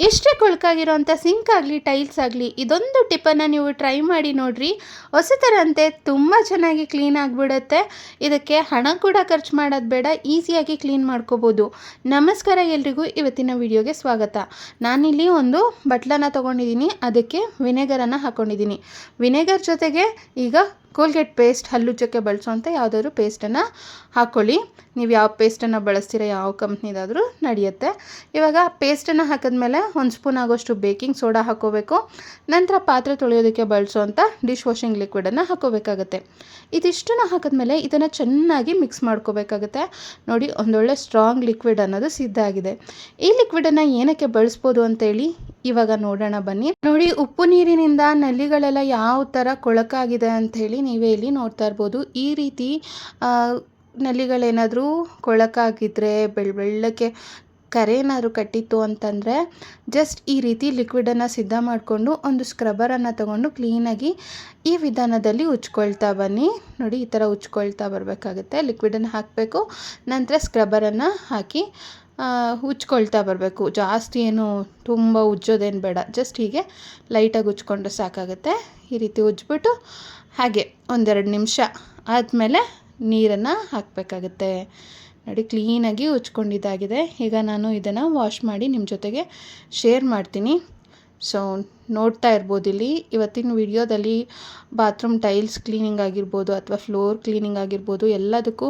ಎಷ್ಟೇ ಕೊಳಕಾಗಿರೋಂಥ ಸಿಂಕ್ ಆಗಲಿ ಟೈಲ್ಸ್ ಆಗಲಿ ಇದೊಂದು ಟಿಪ್ಪನ್ನು ನೀವು ಟ್ರೈ ಮಾಡಿ ನೋಡಿರಿ. ಹೊಸತರಂತೆ ತುಂಬ ಚೆನ್ನಾಗಿ ಕ್ಲೀನ್ ಆಗಿಬಿಡುತ್ತೆ. ಇದಕ್ಕೆ ಹಣ ಕೂಡ ಖರ್ಚು ಮಾಡೋದು ಬೇಡ, ಈಸಿಯಾಗಿ ಕ್ಲೀನ್ ಮಾಡ್ಕೋಬೋದು. ನಮಸ್ಕಾರ ಎಲ್ರಿಗೂ, ಇವತ್ತಿನ ವಿಡಿಯೋಗೆ ಸ್ವಾಗತ. ನಾನಿಲ್ಲಿ ಒಂದು ಬಟ್ಲನ್ನು ತೊಗೊಂಡಿದ್ದೀನಿ, ಅದಕ್ಕೆ ವಿನೆಗರನ್ನು ಹಾಕ್ಕೊಂಡಿದ್ದೀನಿ. ವಿನೆಗರ್ ಜೊತೆಗೆ ಈಗ ಕೋಲ್ಗೇಟ್ ಪೇಸ್ಟ್, ಹಲ್ಲುಜ್ಜಕ್ಕೆ ಬಳಸೋಂಥ ಯಾವುದಾದ್ರೂ ಪೇಸ್ಟನ್ನು ಹಾಕ್ಕೊಳ್ಳಿ. ನೀವು ಯಾವ ಪೇಸ್ಟನ್ನು ಬಳಸ್ತೀರ, ಯಾವ ಕಂಪ್ನಿದಾದರೂ ನಡೆಯುತ್ತೆ. ಇವಾಗ ಪೇಸ್ಟನ್ನು ಹಾಕಿದ್ಮೇಲೆ 1 ಸ್ಪೂನ್ ಆಗೋಷ್ಟು ಬೇಕಿಂಗ್ ಸೋಡಾ ಹಾಕ್ಕೋಬೇಕು. ನಂತರ ಪಾತ್ರೆ ತೊಳೆಯೋದಕ್ಕೆ ಬಳಸೋಂಥ ಡಿಶ್ ವಾಷಿಂಗ್ ಲಿಕ್ವಿಡನ್ನು ಹಾಕ್ಕೋಬೇಕಾಗುತ್ತೆ. ಇದಿಷ್ಟನ್ನು ಹಾಕಿದ್ಮೇಲೆ ಇದನ್ನು ಚೆನ್ನಾಗಿ ಮಿಕ್ಸ್ ಮಾಡ್ಕೋಬೇಕಾಗುತ್ತೆ. ನೋಡಿ, ಒಂದೊಳ್ಳೆ ಸ್ಟ್ರಾಂಗ್ ಲಿಕ್ವಿಡ್ ಅನ್ನೋದು ಸಿದ್ಧ ಆಗಿದೆ. ಈ ಲಿಕ್ವಿಡನ್ನು ಏನಕ್ಕೆ ಬಳಸ್ಬೋದು ಅಂತೇಳಿ ಇವಾಗ ನೋಡೋಣ ಬನ್ನಿ. ನೋಡಿ, ಉಪ್ಪು ನೀರಿನಿಂದ ನಲ್ಲಿಗಳೆಲ್ಲ ಯಾವ ಥರ ಕೊಳಕಾಗಿದೆ ಅಂಥೇಳಿ ನೀವೇ ಇಲ್ಲಿ ನೋಡ್ತಾ ಇರ್ಬೋದು. ಈ ರೀತಿ ನಲ್ಲಿಗಳೇನಾದರೂ ಕೊಳಕಾಗಿದ್ದರೆ, ಬೆಳ್ಳಕ್ಕೆ ಕರೆ ಏನಾದರೂ ಕಟ್ಟಿತ್ತು ಅಂತಂದರೆ ಜಸ್ಟ್ ಈ ರೀತಿ ಲಿಕ್ವಿಡನ್ನು ಸಿದ್ಧ ಮಾಡಿಕೊಂಡು ಒಂದು ಸ್ಕ್ರಬ್ಬರನ್ನು ತೊಗೊಂಡು ಕ್ಲೀನಾಗಿ ಈ ವಿಧಾನದಲ್ಲಿ ಉಜ್ಕೊಳ್ತಾ ಬನ್ನಿ. ನೋಡಿ, ಈ ಥರ ಉಜ್ಕೊಳ್ತಾ ಬರಬೇಕಾಗುತ್ತೆ. ಲಿಕ್ವಿಡನ್ನು ಹಾಕಬೇಕು, ನಂತರ ಸ್ಕ್ರಬ್ಬರನ್ನು ಹಾಕಿ ಉಜ್ಕೊಳ್ತಾ ಬರಬೇಕು. ಜಾಸ್ತಿ ಏನು ತುಂಬ ಉಜ್ಜೋದೇನು ಬೇಡ, ಜಸ್ಟ್ ಹೀಗೆ ಲೈಟಾಗಿ ಉಜ್ಕೊಂಡ್ರೆ ಸಾಕಾಗುತ್ತೆ. ಈ ರೀತಿ ಉಜ್ಬಿಟ್ಟು ಹಾಗೆ 1-2 ನಿಮಿಷ ಆದಮೇಲೆ ನೀರನ್ನು ಹಾಕಬೇಕಾಗುತ್ತೆ. ನೋಡಿ, ಕ್ಲೀನಾಗಿ ಉಜ್ಕೊಂಡಿದ್ದಾಗಿದೆ. ಈಗ ನಾನು ಇದನ್ನು ವಾಶ್ ಮಾಡಿ ನಿಮ್ಮ ಜೊತೆಗೆ ಶೇರ್ ಮಾಡ್ತೀನಿ. ಸೊ ನೋಡ್ತಾ ಇರ್ಬೋದು ಇಲ್ಲಿ ಇವತ್ತಿನ ವಿಡಿಯೋದಲ್ಲಿ ಬಾತ್ರೂಮ್ ಟೈಲ್ಸ್ ಕ್ಲೀನಿಂಗ್ ಆಗಿರ್ಬೋದು ಅಥವಾ ಫ್ಲೋರ್ ಕ್ಲೀನಿಂಗ್ ಆಗಿರ್ಬೋದು, ಎಲ್ಲದಕ್ಕೂ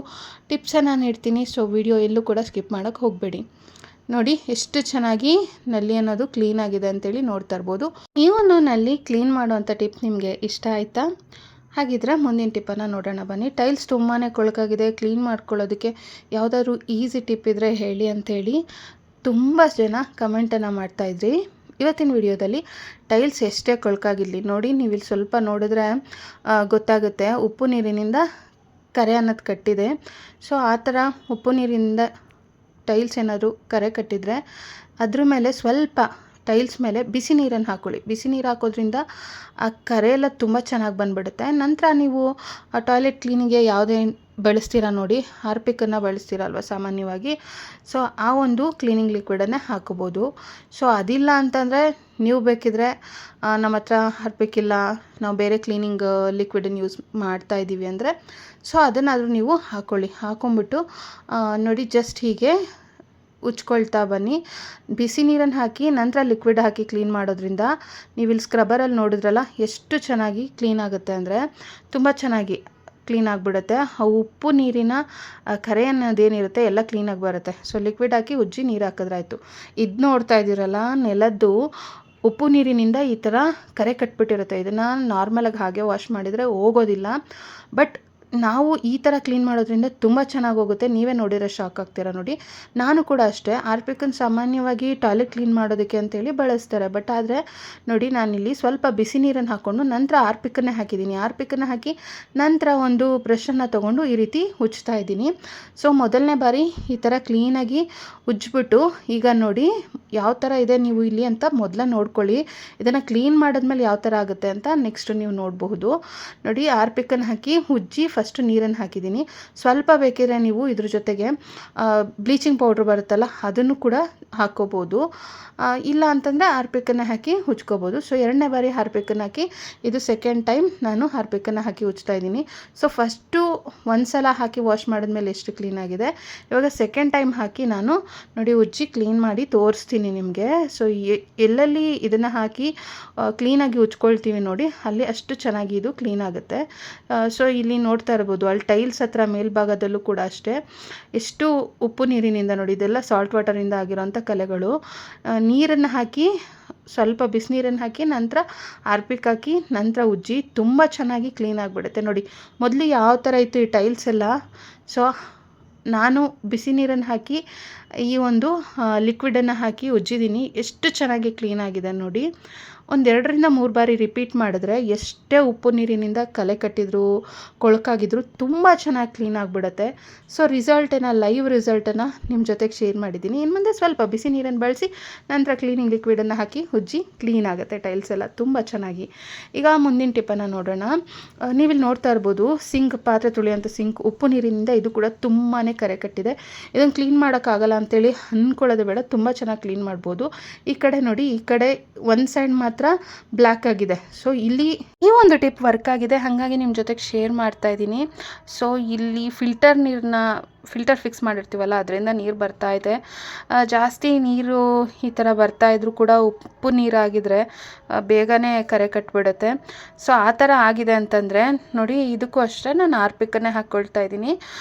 ಟಿಪ್ಸನ್ನು ನೀಡ್ತೀನಿ. ಸೊ ವಿಡಿಯೋ ಎಲ್ಲೂ ಕೂಡ ಸ್ಕಿಪ್ ಮಾಡೋಕ್ಕೆ ಹೋಗಬೇಡಿ. ನೋಡಿ, ಎಷ್ಟು ಚೆನ್ನಾಗಿ ನಲ್ಲಿ ಅನ್ನೋದು ಕ್ಲೀನ್ ಆಗಿದೆ ಅಂತೇಳಿ ನೋಡ್ತಾ ಇರ್ಬೋದು. ಈ ಒಂದು ನಲ್ಲಿ ಕ್ಲೀನ್ ಮಾಡುವಂಥ ಟಿಪ್ ನಿಮಗೆ ಇಷ್ಟ ಆಯಿತಾ? ಹಾಗಿದ್ರೆ ಮುಂದಿನ ಟಿಪ್ಪನ್ನು ನೋಡೋಣ ಬನ್ನಿ. ಟೈಲ್ಸ್ ತುಂಬಾ ಕೊಳಕಾಗಿದೆ, ಕ್ಲೀನ್ ಮಾಡ್ಕೊಳ್ಳೋದಕ್ಕೆ ಯಾವುದಾದ್ರೂ ಈಸಿ ಟಿಪ್ ಇದ್ದರೆ ಹೇಳಿ ಅಂಥೇಳಿ ತುಂಬ ಜನ ಕಮೆಂಟನ್ನು ಮಾಡ್ತಾಯಿದ್ರಿ. ಇವತ್ತಿನ ವಿಡಿಯೋದಲ್ಲಿ ಟೈಲ್ಸ್ ಎಷ್ಟೇ ಕೊಳಕಾಗಿರಲಿ, ನೋಡಿ ನೀವಿಲ್ಲಿ ಸ್ವಲ್ಪ ನೋಡಿದ್ರೆ ಗೊತ್ತಾಗುತ್ತೆ, ಉಪ್ಪು ನೀರಿನಿಂದ ಕರೆ ಅನ್ನೋದು ಕಟ್ಟಿದೆ. ಸೊ ಆ ಥರ ಉಪ್ಪು ನೀರಿನಿಂದ ಟೈಲ್ಸ್ ಏನಾದರೂ ಕರೆ ಕಟ್ಟಿದರೆ ಅದ್ರ ಮೇಲೆ ಸ್ವಲ್ಪ ಟೈಲ್ಸ್ ಮೇಲೆ ಬಿಸಿ ನೀರನ್ನು ಹಾಕ್ಕೊಳ್ಳಿ. ಬಿಸಿ ನೀರು ಹಾಕೋದ್ರಿಂದ ಆ ಕರೆ ಎಲ್ಲ ತುಂಬ ಚೆನ್ನಾಗಿ ಬಂದುಬಿಡುತ್ತೆ. ನಂತರ ನೀವು ಟಾಯ್ಲೆಟ್ ಕ್ಲೀನಿಗೆ ಯಾವುದೇ ಬಳಸ್ತೀರಾ ನೋಡಿ, ಹಾರ್ಪಿಕನ್ನು ಬಳಸ್ತೀರಲ್ವ ಸಾಮಾನ್ಯವಾಗಿ, ಸೊ ಆ ಒಂದು ಕ್ಲೀನಿಂಗ್ ಲಿಕ್ವಿಡನ್ನೇ ಹಾಕೋಬೋದು. ಸೊ ಅದಿಲ್ಲ ಅಂತಂದರೆ ನೀವು ಬೇಕಿದ್ರೆ ನಮ್ಮ ಹತ್ರ ಹಾರ್ಪಿಕ್ ಇಲ್ಲ, ನಾವು ಬೇರೆ ಕ್ಲೀನಿಂಗ್ ಲಿಕ್ವಿಡನ್ನು ಯೂಸ್ ಮಾಡ್ತಾ ಇದ್ದೀವಿ ಅಂದರೆ ಸೊ ಅದನ್ನಾದರೂ ನೀವು ಹಾಕ್ಕೊಂಬಿಟ್ಟು ನೋಡಿ ಜಸ್ಟ್ ಹೀಗೆ ಉಜ್ಕೊಳ್ತಾ ಬನ್ನಿ. ಬಿಸಿ ನೀರನ್ನು ಹಾಕಿ ನಂತರ ಲಿಕ್ವಿಡ್ ಹಾಕಿ ಕ್ಲೀನ್ ಮಾಡೋದ್ರಿಂದ ನೀವು ಇಲ್ಲಿ ಸ್ಕ್ರಬ್ಬರಲ್ಲಿ ನೋಡಿದ್ರಲ್ಲ ಎಷ್ಟು ಚೆನ್ನಾಗಿ ಕ್ಲೀನ್ ಆಗುತ್ತೆ ಅಂದರೆ ತುಂಬ ಚೆನ್ನಾಗಿ ಕ್ಲೀನ್ ಆಗಿಬಿಡುತ್ತೆ. ಆ ಉಪ್ಪು ನೀರಿನ ಕರೆ ಅನ್ನೋದೇನಿರುತ್ತೆ ಎಲ್ಲ ಕ್ಲೀನಾಗಿ ಬರುತ್ತೆ. ಸೊ ಲಿಕ್ವಿಡ್ ಹಾಕಿ ಉಜ್ಜಿ ನೀರು ಹಾಕಿದ್ರಾಯ್ತು. ಇದು ನೋಡ್ತಾ ಇದ್ದೀರಲ್ಲ, ನೆಲದ್ದು ಉಪ್ಪು ನೀರಿನಿಂದ ಈ ಥರ ಕರೆ ಕಟ್ಬಿಟ್ಟಿರುತ್ತೆ. ಇದನ್ನು ನಾರ್ಮಲಾಗಿ ಹಾಗೆ ವಾಶ್ ಮಾಡಿದರೆ ಹೋಗೋದಿಲ್ಲ, ಬಟ್ ನಾವು ಈ ಥರ ಕ್ಲೀನ್ ಮಾಡೋದ್ರಿಂದ ತುಂಬ ಚೆನ್ನಾಗಿ ಹೋಗುತ್ತೆ. ನೀವೇ ನೋಡಿರೋ ಶಾಕ್ ಆಗ್ತೀರಾ. ನೋಡಿ, ನಾನು ಕೂಡ ಅಷ್ಟೇ ಹಾರ್ಪಿಕನ್ನು ಸಾಮಾನ್ಯವಾಗಿ ಟಾಯ್ಲೆಟ್ ಕ್ಲೀನ್ ಮಾಡೋದಕ್ಕೆ ಅಂತೇಳಿ ಬಳಸ್ತಾರೆ, ಬಟ್ ಆದರೆ ನೋಡಿ ನಾನಿಲ್ಲಿ ಸ್ವಲ್ಪ ಬಿಸಿ ನೀರನ್ನು ಹಾಕ್ಕೊಂಡು ನಂತರ ಹಾರ್ಪಿಕನ್ನೇ ಹಾಕಿದ್ದೀನಿ. ಹಾರ್ಪಿಕನ್ನು ಹಾಕಿ ನಂತರ ಒಂದು ಬ್ರಷನ್ನು ತೊಗೊಂಡು ಈ ರೀತಿ ಉಜ್ತಾ ಇದ್ದೀನಿ. ಸೊ ಮೊದಲನೇ ಬಾರಿ ಈ ಥರ ಕ್ಲೀನಾಗಿ ಉಜ್ಬಿಟ್ಟು ಈಗ ನೋಡಿ ಯಾವ ಥರ ಇದೆ ನೀವು ಇಲ್ಲಿ ಅಂತ ಮೊದಲ ನೋಡ್ಕೊಳ್ಳಿ. ಇದನ್ನು ಕ್ಲೀನ್ ಮಾಡಿದ್ಮೇಲೆ ಯಾವ ಥರ ಆಗುತ್ತೆ ಅಂತ ನೆಕ್ಸ್ಟ್ ನೀವು ನೋಡಬಹುದು. ನೋಡಿ, ಹಾರ್ಪಿಕನ್ನು ಹಾಕಿ ಉಜ್ಜಿ ಫಸ್ಟು ನೀರನ್ನು ಹಾಕಿದ್ದೀನಿ. ಸ್ವಲ್ಪ ಬೇಕಿದ್ರೆ ನೀವು ಇದ್ರ ಜೊತೆಗೆ ಬ್ಲೀಚಿಂಗ್ ಪೌಡ್ರ್ ಬರುತ್ತಲ್ಲ ಅದನ್ನು ಕೂಡ ಹಾಕ್ಕೋಬೋದು. ಇಲ್ಲ ಅಂತಂದರೆ ಹಾರ್ಪಿಕನ್ನು ಹಾಕಿ ಉಜ್ಕೋಬೋದು. ಸೊ 2ನೇ ಬಾರಿ ಹಾರ್ಪಿಕನ್ನು ಹಾಕಿ, ಇದು ಸೆಕೆಂಡ್ ಟೈಮ್ ನಾನು ಹಾರ್ಪಿಕನ್ನು ಹಾಕಿ ಉಜ್ತಾ ಇದ್ದೀನಿ. ಸೊ ಫಸ್ಟು ಒಂದು ಸಲ ಹಾಕಿ ವಾಶ್ ಮಾಡಿದ್ಮೇಲೆ ಎಷ್ಟು ಕ್ಲೀನ್ ಆಗಿದೆ, ಇವಾಗ ಸೆಕೆಂಡ್ ಟೈಮ್ ಹಾಕಿ ನಾನು ನೋಡಿ ಉಜ್ಜಿ ಕ್ಲೀನ್ ಮಾಡಿ ತೋರಿಸ್ತೀನಿ ನಿಮಗೆ. ಸೊ ಎಲ್ಲೆಲ್ಲಿ ಇದನ್ನು ಹಾಕಿ ಕ್ಲೀನಾಗಿ ಉಜ್ಕೊಳ್ತೀವಿ ನೋಡಿ, ಅಲ್ಲಿ ಅಷ್ಟು ಚೆನ್ನಾಗಿ ಇದು ಕ್ಲೀನ್ ಆಗುತ್ತೆ. ಸೊ ಇಲ್ಲಿ ನೋಡ್ತಾ ಇರ್ಬೋದು, ಅಲ್ಲಿ ಟೈಲ್ಸ್ ಹತ್ರ ಮೇಲ್ಭಾಗದಲ್ಲೂ ಕೂಡ ಅಷ್ಟೇ ಎಷ್ಟು ಉಪ್ಪು ನೀರಿನಿಂದ ನೋಡಿ, ಇದೆಲ್ಲ ಸಾಲ್ಟ್ ವಾಟರಿಂದ ಆಗಿರೋಂಥ ಕಲೆಗಳು. ನೀರನ್ನು ಹಾಕಿ ಸ್ವಲ್ಪ ಬಿಸಿನೀರನ್ನು ಹಾಕಿ ನಂತರ ಹಾರ್ಪಿಕ್ ಹಾಕಿ ನಂತರ ಉಜ್ಜಿ ತುಂಬ ಚೆನ್ನಾಗಿ ಕ್ಲೀನ್ ಆಗಿಬಿಡುತ್ತೆ. ನೋಡಿ, ಮೊದಲು ಯಾವ ಥರ ಇತ್ತು ಈ ಟೈಲ್ಸ್ ಎಲ್ಲ, ಸೊ ನಾನು ಬಿಸಿ ನೀರನ್ನು ಹಾಕಿ ಈ ಒಂದು ಲಿಕ್ವಿಡನ್ನು ಹಾಕಿ ಉಜ್ಜಿದ್ದೀನಿ. ಎಷ್ಟು ಚೆನ್ನಾಗಿ ಕ್ಲೀನ್ ಆಗಿದೆ ನೋಡಿ. 1-2-3 ಬಾರಿ ರಿಪೀಟ್ ಮಾಡಿದ್ರೆ ಎಷ್ಟೇ ಉಪ್ಪು ನೀರಿನಿಂದ ಕಲೆ ಕಟ್ಟಿದ್ರು ಕೊಳಕಾಗಿದ್ರು ತುಂಬ ಚೆನ್ನಾಗಿ ಕ್ಲೀನ್ ಆಗಿಬಿಡುತ್ತೆ. ಸೊ ಲೈವ್ ರಿಸಲ್ಟನ್ನು ನಿಮ್ಮ ಜೊತೆಗೆ ಶೇರ್ ಮಾಡಿದ್ದೀನಿ. ಇನ್ನು ಮುಂದೆ ಸ್ವಲ್ಪ ಬಿಸಿ ನೀರನ್ನು ಬಳಸಿ ನಂತರ ಕ್ಲೀನಿಂಗ್ ಲಿಕ್ವಿಡನ್ನು ಹಾಕಿ ಉಜ್ಜಿ ಕ್ಲೀನ್ ಆಗುತ್ತೆ ಟೈಲ್ಸ್ ಎಲ್ಲ ತುಂಬ ಚೆನ್ನಾಗಿ. ಈಗ ಮುಂದಿನ ಟಿಪ್ಪನ್ನು ನೋಡೋಣ. ನೀವಿಲ್ಲಿ ನೋಡ್ತಾ ಇರ್ಬೋದು, ಪಾತ್ರೆ ತೊಳೆಯುವಂಥ ಸಿಂಕ್ ಉಪ್ಪು ನೀರಿನಿಂದ ಇದು ಕೂಡ ತುಂಬಾ ಕರೆ ಕಟ್ಟಿದೆ. ಇದನ್ನು ಕ್ಲೀನ್ ಮಾಡೋಕ್ಕಾಗಲ್ಲ ಅಂತೇಳಿ ಅಂದ್ಕೊಳ್ಳೋದು ಬೇಡ, ತುಂಬ ಚೆನ್ನಾಗಿ ಕ್ಲೀನ್ ಮಾಡ್ಬೋದು. ಈ ಕಡೆ ನೋಡಿ, ಈ ಕಡೆ ಒಂದು ಸೈಡ್ ಮಾತ್ರ ಬ್ಲ್ಯಾಕ್ ಆಗಿದೆ. ಸೊ ಇಲ್ಲಿ ಈ ಒಂದು ಟಿಪ್ ವರ್ಕ್ ಆಗಿದೆ, ಹಾಗಾಗಿ ನಿಮ್ಮ ಜೊತೆಗೆ ಶೇರ್ ಮಾಡ್ತಾ ಇದ್ದೀನಿ. ಸೊ ಇಲ್ಲಿ ಫಿಲ್ಟರ್ ಫಿಕ್ಸ್ ಮಾಡಿರ್ತೀವಲ್ಲ, ಅದರಿಂದ ನೀರು ಬರ್ತಾ ಇದೆ. ಜಾಸ್ತಿ ನೀರು ಈ ಥರ ಬರ್ತಾ ಇದ್ರೂ ಕೂಡ ಉಪ್ಪು ನೀರಾಗಿದ್ದರೆ ಬೇಗನೆ ಕರೆ ಕಟ್ಟಿಬಿಡುತ್ತೆ. ಸೊ ಆ ಥರ ಆಗಿದೆ ಅಂತಂದರೆ ನೋಡಿ, ಇದಕ್ಕೂ ಅಷ್ಟೇ ನಾನು ಹಾರ್ಪಿಕನ್ನೇ ಹಾಕ್ಕೊಳ್ತಾ ಇದ್ದೀನಿ.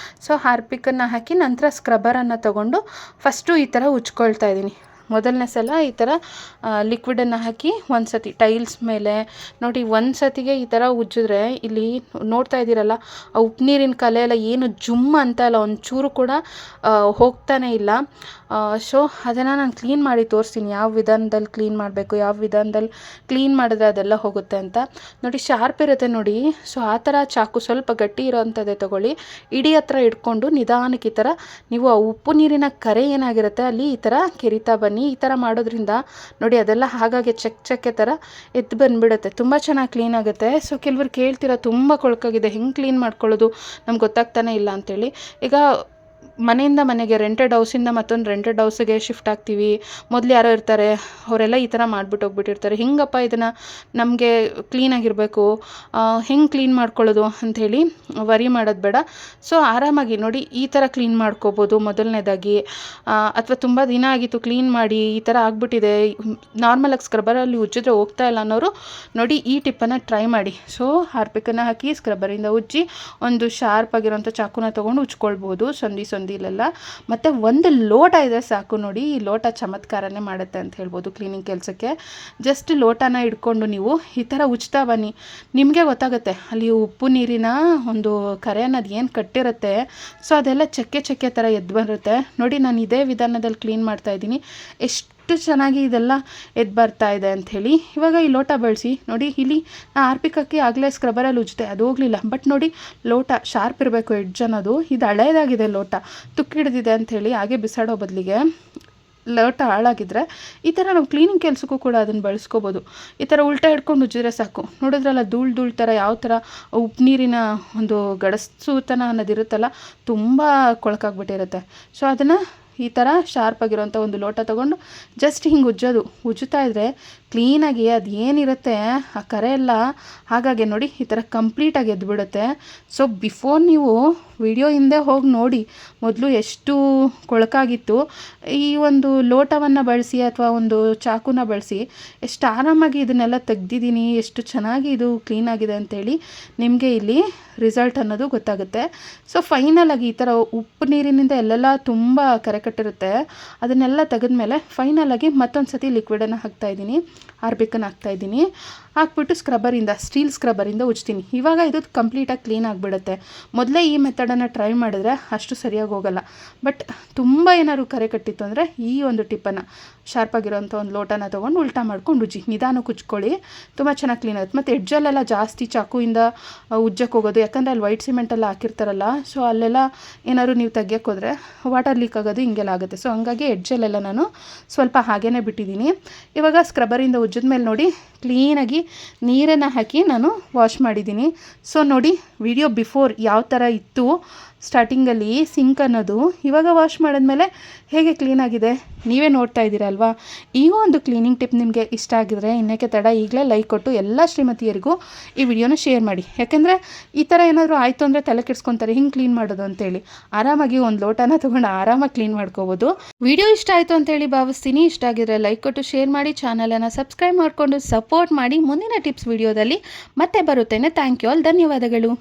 ಸೊ ಹಾರ್ಪಿಕನ್ನು ಹಾಕಿ ನಂತರ ಸ್ಕ್ರಬ್ಬರನ್ನು ತೊಗೊಂಡು ಫಸ್ಟು ಈ ಥರ ಉಜ್ಕೊಳ್ತಾ ಇದ್ದೀನಿ. ಮೊದಲನೇ ಸಲ ಈ ಥರ ಲಿಕ್ವಿಡನ್ನು ಹಾಕಿ ಒಂದು ಸತಿ ಟೈಲ್ಸ್ ಮೇಲೆ ನೋಡಿ, ಒಂದು ಸತಿಗೆ ಈ ಥರ ಉಜ್ಜಿದ್ರೆ ಇಲ್ಲಿ ನೋಡ್ತಾ ಇದ್ದೀರಲ್ಲ, ಆ ಉಪ್ಪು ನೀರಿನ ಕಲೆ ಎಲ್ಲ ಏನು ಜುಮ್ ಅಂತ ಇಲ್ಲ, ಒಂಚೂರು ಕೂಡ ಹೋಗ್ತಾನೆ ಇಲ್ಲ. ಸೊ ಅದನ್ನು ನಾನು ಕ್ಲೀನ್ ಮಾಡಿ ತೋರಿಸ್ತೀನಿ, ಯಾವ ವಿಧಾನದಲ್ಲಿ ಕ್ಲೀನ್ ಮಾಡಬೇಕು, ಯಾವ ವಿಧಾನದಲ್ಲಿ ಕ್ಲೀನ್ ಮಾಡಿದ್ರೆ ಅದೆಲ್ಲ ಹೋಗುತ್ತೆ ಅಂತ. ನೋಡಿ ಶಾರ್ಪ್ ಇರುತ್ತೆ ನೋಡಿ. ಸೊ ಆ ಥರ ಚಾಕು ಸ್ವಲ್ಪ ಗಟ್ಟಿ ಇರೋವಂಥದ್ದೇ ತೊಗೊಳ್ಳಿ. ಇಡೀ ಹತ್ರ ಇಟ್ಕೊಂಡು ನಿಧಾನಕ್ಕೆ ಈ ಥರ ನೀವು ಆ ಉಪ್ಪು ನೀರಿನ ಕರೆ ಏನಾಗಿರುತ್ತೆ ಅಲ್ಲಿ ಈ ಥರ ಕೆರಿತಾ ಬನ್ನಿ. ಈ ಥರ ಮಾಡೋದ್ರಿಂದ ನೋಡಿ ಅದೆಲ್ಲ ಹಾಗಾಗಿ ಚಕ್ಕೆ ಥರ ಎದ್ದು ಬಂದುಬಿಡುತ್ತೆ, ತುಂಬ ಚೆನ್ನಾಗಿ ಕ್ಲೀನ್ ಆಗುತ್ತೆ. ಸೊ ಕೆಲವ್ರು ಕೇಳ್ತೀರಾ ತುಂಬ ಕೊಳಕಾಗಿದೆ, ಹೆಂಗೆ ಕ್ಲೀನ್ ಮಾಡ್ಕೊಳ್ಳೋದು ನಮ್ಗೆ ಗೊತ್ತಾಗ್ತಾನೆ ಇಲ್ಲ ಅಂತೇಳಿ. ಈಗ ಮನೆಯಿಂದ ಮನೆಗೆ ರೆಂಟೆಡ್ ಹೌಸಿಂದ ಮತ್ತೊಂದು ರೆಂಟೆಡ್ ಹೌಸಿಗೆ ಶಿಫ್ಟ್ ಆಗ್ತೀವಿ. ಮೊದಲು ಯಾರೋ ಇರ್ತಾರೆ, ಅವರೆಲ್ಲ ಈ ಥರ ಮಾಡಿಬಿಟ್ಟು ಹೋಗ್ಬಿಟ್ಟಿರ್ತಾರೆ. ಹಿಂಗಪ್ಪ ಇದನ್ನು ನಮಗೆ ಕ್ಲೀನಾಗಿರಬೇಕು, ಹೆಂಗೆ ಕ್ಲೀನ್ ಮಾಡ್ಕೊಳ್ಳೋದು ಅಂಥೇಳಿ ವರಿ ಮಾಡೋದು ಬೇಡ. ಸೊ ಆರಾಮಾಗಿ ನೋಡಿ ಈ ಥರ ಕ್ಲೀನ್ ಮಾಡ್ಕೋಬೋದು ಮೊದಲನೇದಾಗಿ. ಅಥವಾ ತುಂಬ ದಿನ ಆಗಿತ್ತು ಕ್ಲೀನ್ ಮಾಡಿ ಈ ಥರ ಆಗಿಬಿಟ್ಟಿದೆ, ನಾರ್ಮಲಾಗಿ ಸ್ಕ್ರಬ್ಬರಲ್ಲಿ ಉಜ್ಜಿದ್ರೆ ಹೋಗ್ತಾ ಇಲ್ಲ ಅನ್ನೋರು ನೋಡಿ ಈ ಟಿಪ್ಪನ್ನು ಟ್ರೈ ಮಾಡಿ. ಸೊ ಹಾರ್ಪಿಕನ್ನು ಹಾಕಿ ಸ್ಕ್ರಬ್ಬರಿಂದ ಉಜ್ಜಿ ಒಂದು ಶಾರ್ಪ್ ಆಗಿರೋಂಥ ಚಾಕುನ ತೊಗೊಂಡು ಉಜ್ಕೊಳ್ಬೋದು ಸಂದಿಲೆಲ್ಲ. ಮತ್ತು ಒಂದು ಲೋಟ ಇದೆ ಸಾಕು ನೋಡಿ, ಈ ಲೋಟ ಚಮತ್ಕಾರನೇ ಮಾಡುತ್ತೆ ಅಂತ ಹೇಳ್ಬೋದು ಕ್ಲೀನಿಂಗ್ ಕೆಲಸಕ್ಕೆ. ಜಸ್ಟ್ ಲೋಟನ ಇಟ್ಕೊಂಡು ನೀವು ಈ ಥರ ಉಜ್ತಾ ಬನ್ನಿ, ನಿಮಗೆ ಗೊತ್ತಾಗುತ್ತೆ ಅಲ್ಲಿ ಉಪ್ಪು ನೀರಿನ ಒಂದು ಕರೆ ಅನ್ನೋದು ಏನು ಕಟ್ಟಿರುತ್ತೆ. ಸೊ ಅದೆಲ್ಲ ಚಕ್ಕೆ ಥರ ಎದ್ದು ಬರುತ್ತೆ ನೋಡಿ. ನಾನು ಇದೇ ವಿಧಾನದಲ್ಲಿ ಕ್ಲೀನ್ ಮಾಡ್ತಾ ಇದ್ದೀನಿ, ಎಷ್ಟು ಚೆನ್ನಾಗಿ ಇದೆಲ್ಲ ಎದ್ದು ಬರ್ತಾ ಇದೆ ಅಂಥೇಳಿ. ಇವಾಗ ಈ ಲೋಟ ಬಳಸಿ ನೋಡಿ, ಇಲ್ಲಿ ನಾ ಹಾರ್ಪಿಕ್ ಹಾಕಿ ಆಗಲೇ ಸ್ಕ್ರಬ್ಬರಲ್ಲಿ ಉಜ್ಜಿದೆ, ಅದು ಹೋಗಲಿಲ್ಲ. ಬಟ್ ನೋಡಿ ಲೋಟ ಶಾರ್ಪ್ ಇರಬೇಕು, ಎಡ್ಜ್ ಅನ್ನೋದು. ಇದು ಹಳೇದಾಗಿದೆ ಲೋಟ, ತುಕ್ಕಿಡ್ದಿದೆ ಅಂಥೇಳಿ ಹಾಗೆ ಬಿಸಾಡೋ ಬದಲಿಗೆ ಲೋಟ ಹಾಳಾಗಿದ್ದರೆ ಈ ಥರ ನಾವು ಕ್ಲೀನಿಂಗ್ ಕೆಲಸಕ್ಕೂ ಕೂಡ ಅದನ್ನು ಬಳಸ್ಕೋಬೋದು. ಈ ಥರ ಉಲ್ಟಾ ಹಿಡ್ಕೊಂಡು ಉಜ್ಜಿದ್ರೆ ಸಾಕು. ನೋಡಿದ್ರಲ್ಲ ಧೂಳು ಥರ ಯಾವ ಥರ ಉಪ್ಪು ನೀರಿನ ಒಂದು ಗಡಸುತನ ಅನ್ನೋದಿರುತ್ತಲ್ಲ, ತುಂಬ ಕೊಳಕಾಗ್ಬಿಟ್ಟಿರುತ್ತೆ. ಸೊ ಅದನ್ನು ಈ ಥರ ಶಾರ್ಪಾಗಿರೋಂಥ ಒಂದು ಲೋಟ ತೊಗೊಂಡು ಜಸ್ಟ್ ಹಿಂಗೆ ಉಜ್ಜುತ್ತಾ ಇದ್ದರೆ ಕ್ಲೀನಾಗಿ ಅದು ಏನಿರುತ್ತೆ ಆ ಕರೆ ಎಲ್ಲ ಹಾಗಾಗಿ ನೋಡಿ ಈ ಥರ ಕಂಪ್ಲೀಟಾಗಿ ಎದ್ದುಬಿಡುತ್ತೆ. ಸೊ ಬಿಫೋರ್ ನೀವು ವಿಡಿಯೋ ಹಿಂದೆ ಹೋಗಿ ನೋಡಿ, ಮೊದಲು ಎಷ್ಟು ಕೊಳಕಾಗಿತ್ತು. ಈ ಒಂದು ಲೋಟವನ್ನು ಬಳಸಿ ಅಥವಾ ಒಂದು ಚಾಕುನ ಬಳಸಿ ಎಷ್ಟು ಆರಾಮಾಗಿ ಇದನ್ನೆಲ್ಲ ತೆಗ್ದಿದ್ದೀನಿ, ಎಷ್ಟು ಚೆನ್ನಾಗಿ ಇದು ಕ್ಲೀನಾಗಿದೆ ಅಂಥೇಳಿ ನಿಮಗೆ ಇಲ್ಲಿ ರಿಸಲ್ಟ್ ಅನ್ನೋದು ಗೊತ್ತಾಗುತ್ತೆ. ಸೊ ಫೈನಲಾಗಿ ಈ ಥರ ಉಪ್ಪು ನೀರಿನಿಂದ ಎಲ್ಲೆಲ್ಲ ತುಂಬ ಕರೆ ಕಟ್ಟಿರುತ್ತೆ, ಅದನ್ನೆಲ್ಲ ತೆಗೆದ್ಮೇಲೆ ಫೈನಲಾಗಿ ಮತ್ತೊಂದು ಸತಿ ಲಿಕ್ವಿಡನ್ನು ಹಾಕ್ತಾಯಿದ್ದೀನಿ, ಹಾರ್ಪಿಕನ್ನು ಹಾಕ್ತಾಯಿದ್ದೀನಿ. ಹಾಕ್ಬಿಟ್ಟು ಸ್ಟೀಲ್ ಸ್ಕ್ರಬ್ಬರಿಂದ ಉಜ್ತೀನಿ. ಇವಾಗ ಇದು ಕಂಪ್ಲೀಟಾಗಿ ಕ್ಲೀನ್ ಆಗಿಬಿಡುತ್ತೆ. ಮೊದಲೇ ಈ ಮೆಥಡನ್ನು ಟ್ರೈ ಮಾಡಿದ್ರೆ ಅಷ್ಟು ಸರಿಯಾಗಿ ಹೋಗಲ್ಲ. ಬಟ್ ತುಂಬ ಏನಾದ್ರು ಕರೆ ಕಟ್ಟಿತ್ತು ಅಂದರೆ ಈ ಒಂದು ಟಿಪ್ಪನ್ನು ಶಾರ್ಪಾಗಿರೋಂಥ ಒಂದು ಲೋಟನ ತೊಗೊಂಡು ಉಲ್ಟಾ ಮಾಡ್ಕೊಂಡು ಉಜ್ಜಿ ನಿಧಾನಕ್ಕೆ ಉಜ್ಕೊಳ್ಳಿ, ತುಂಬ ಚೆನ್ನಾಗಿ ಕ್ಲೀನ್ ಆಗುತ್ತೆ. ಮತ್ತು ಎಡ್ಜಲ್ಲೆಲ್ಲ ಜಾಸ್ತಿ ಚಾಕುಯಿಂದ ಉಜ್ಜಕ್ಕೆ ಹೋಗೋದು, ಯಾಕಂದರೆ ಅಲ್ಲಿ ವೈಟ್ ಸಿಮೆಂಟೆಲ್ಲ ಹಾಕಿರ್ತಾರಲ್ಲ, ಸೊ ಅಲ್ಲೆಲ್ಲ ಏನಾದ್ರು ನೀವು ತೆಗಿಯೋಕ್ಕೆ ಹೋದರೆ ವಾಟರ್ ಲೀಕ್ ಆಗೋದು ಹಿಂಗೆಲ್ಲ ಆಗುತ್ತೆ. ಸೊ ಹಂಗಾಗಿ ಎಡ್ಜಲ್ಲೆಲ್ಲ ನಾನು ಸ್ವಲ್ಪ ಹಾಗೇ ಬಿಟ್ಟಿದ್ದೀನಿ. ಇವಾಗ ಸ್ಕ್ರಬ್ಬರಿಂದ ಉಜ್ಜಿದ ಮೇಲೆ ನೋಡಿ ಕ್ಲೀನಾಗಿ ನೀರನ್ನು ಹಾಕಿ ನಾನು ವಾಶ್ ಮಾಡಿದ್ದೀನಿ. ಸೊ ನೋಡಿ ವಿಡಿಯೋ ಬಿಫೋರ್ ಯಾವ ಥರ ಇತ್ತು ಸ್ಟಾರ್ಟಿಂಗಲ್ಲಿ ಸಿಂಕ್ ಅನ್ನೋದು, ಇವಾಗ ವಾಶ್ ಮಾಡಿದ್ಮೇಲೆ ಹೇಗೆ ಕ್ಲೀನಾಗಿದೆ ನೀವೇ ನೋಡ್ತಾ ಇದ್ದೀರಲ್ವಾ. ಈ ಒಂದು ಕ್ಲೀನಿಂಗ್ ಟಿಪ್ ನಿಮಗೆ ಇಷ್ಟ ಆಗಿದ್ರೆ ಇನ್ನೇಕೆ ತಡ, ಈಗಲೇ ಲೈಕ್ ಕೊಟ್ಟು ಎಲ್ಲ ಶ್ರೀಮತಿಯರಿಗೂ ಈ ವಿಡಿಯೋನ ಶೇರ್ ಮಾಡಿ. ಯಾಕೆಂದರೆ ಈ ಥರ ಏನಾದರೂ ಆಯಿತು ಅಂದರೆ ತಲೆ ಕೆಡಿಸ್ಕೊತಾರೆ ಹಿಂಗೆ ಕ್ಲೀನ್ ಮಾಡೋದು ಅಂತೇಳಿ. ಆರಾಮಾಗಿ ಒಂದು ಲೋಟನ ತೊಗೊಂಡು ಆರಾಮಾಗಿ ಕ್ಲೀನ್ ಮಾಡ್ಕೋಬೋದು. ವಿಡಿಯೋ ಇಷ್ಟ ಆಯಿತು ಅಂತೇಳಿ ಭಾವಿಸ್ತೀನಿ. ಇಷ್ಟ ಆಗಿದ್ರೆ ಲೈಕ್ ಕೊಟ್ಟು ಶೇರ್ ಮಾಡಿ, ಚಾನಲನ್ನು ಸಬ್ಸ್ಕ್ರೈಬ್ ಮಾಡಿಕೊಂಡು ಸಪೋರ್ಟ್ ಮಾಡಿ. ಮುಂದಿನ ಟಿಪ್ಸ್ ವಿಡಿಯೋದಲ್ಲಿ ಮತ್ತೆ ಬರುತ್ತೇನೆ. ಥ್ಯಾಂಕ್ ಯು ಆಲ್, ಧನ್ಯವಾದಗಳು.